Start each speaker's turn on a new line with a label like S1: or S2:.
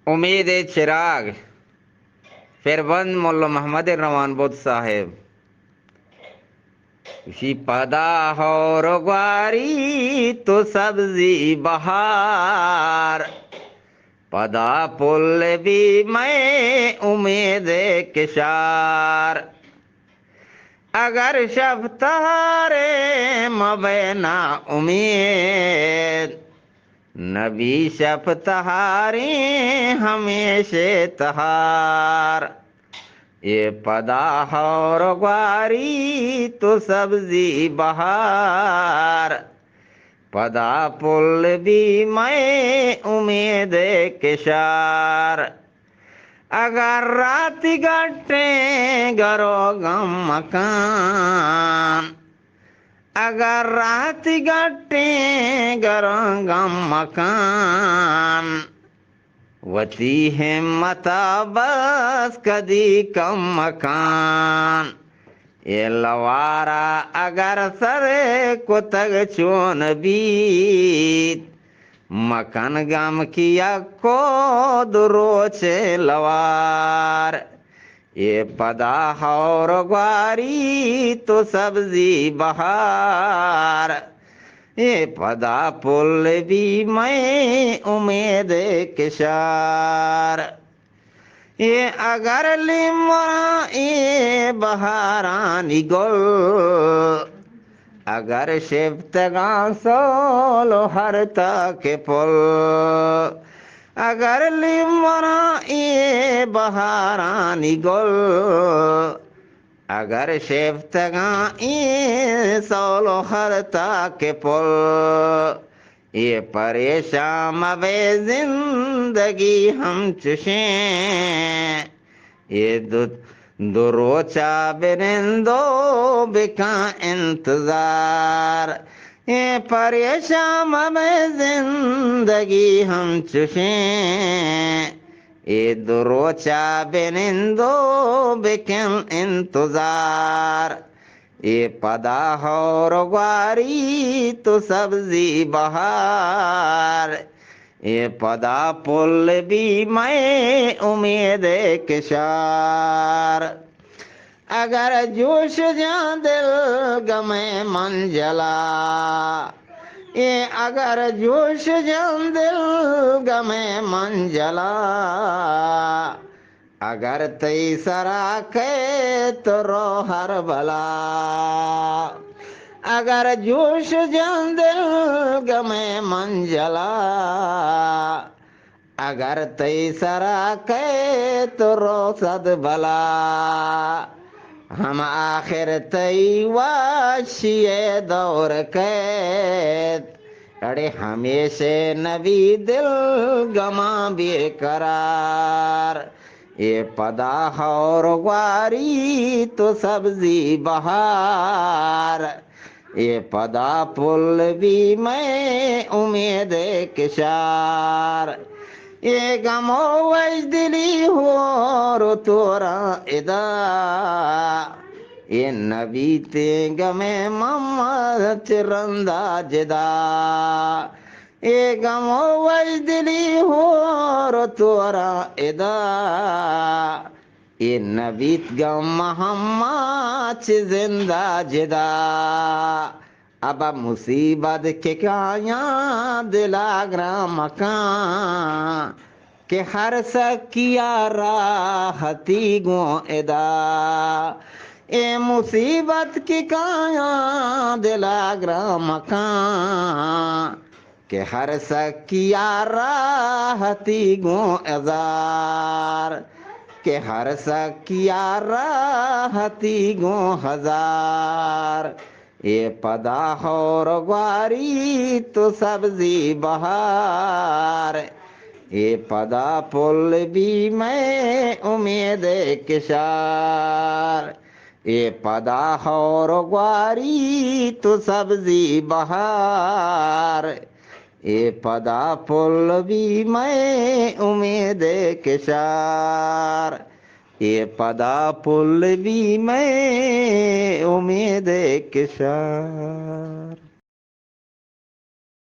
S1: امید چراغ فیربند مولا محمد روان بود صاحب اسی پدا ہو رگواری تو سبزی بہار پدا پل بھی میں امید کشار اگر شب تارے مبینا امید نبی شب تہاری ہمیشہ تہار یہ پدا ہو رگواری تو سبزی بہار پدا پل بھی میں امید کشار اگر رات گٹیں گرو غم مکان اگر رات گٹیں گرو غم مکان وتی ہمت بس کدی کم مکان یہ لوارا اگر سر کو تگ چون بیت مکان غم کیا کو دروچ لوار یہ پدا ہو رگواری تو سبزی بہار یہ پدا پل بھی میں امید کشار یہ اگر لیمورا یہ بہارانی گل اگر شفتگان سولو ہر تک پل اگر لیمورا یہ بہارانی گل اگر شفتگان یہ سولو ہر تک پل یہ پریشان مبے زندگی ہم چشیں یہ دروچا برندو بکا انتظار یہ پریشان مبے زندگی ہم چشیں یہ دروچا برندو بکن انتظار یہ پدا ہو رگواری تو سبزی بہار یہ پدا پل بھی میں امید کشار اگر جوش جان دل گمے من جلا یہ اگر جوش جان دل گمے من جلا اگر تی سرا کے تو رو ہر بلا اگر جوش جان دل گمے من جلا اگر تی سرا کے تو رو صد بلا ہم آخر تی واشی دور قید اڑے ہمیشہ نبی دل گما بے قرار یہ پدا ہو رگواری تو سبزی بہار یہ پدا پل بھی میں امید کشار یہ غم و وجدلی ہو رو تورا ادا یہ نبی تینگ میں محمد چرندہ جدا یہ غم و وجدلی ہو رو تورا ادا یہ نبی غم محمد چ زندہ جدا ابا مصیبت کے کایا دلا گرام مکان کہ ہر سکیا راحتی گو ادا اے مصیبت کی کایا دلا گرام مکان کہ ہر سکیا راحتی گو ازار کہ ہر سکیا راحتی گو ہزار یہ پدا ہو رگواری تو سبزی بہار یہ پدا پل بھی میں امید کشار یہ پدا ہو رگواری تو سبزی بہار یہ پدا پل بھی میں امید کشار یہ پدا پل بھی میں امید کشار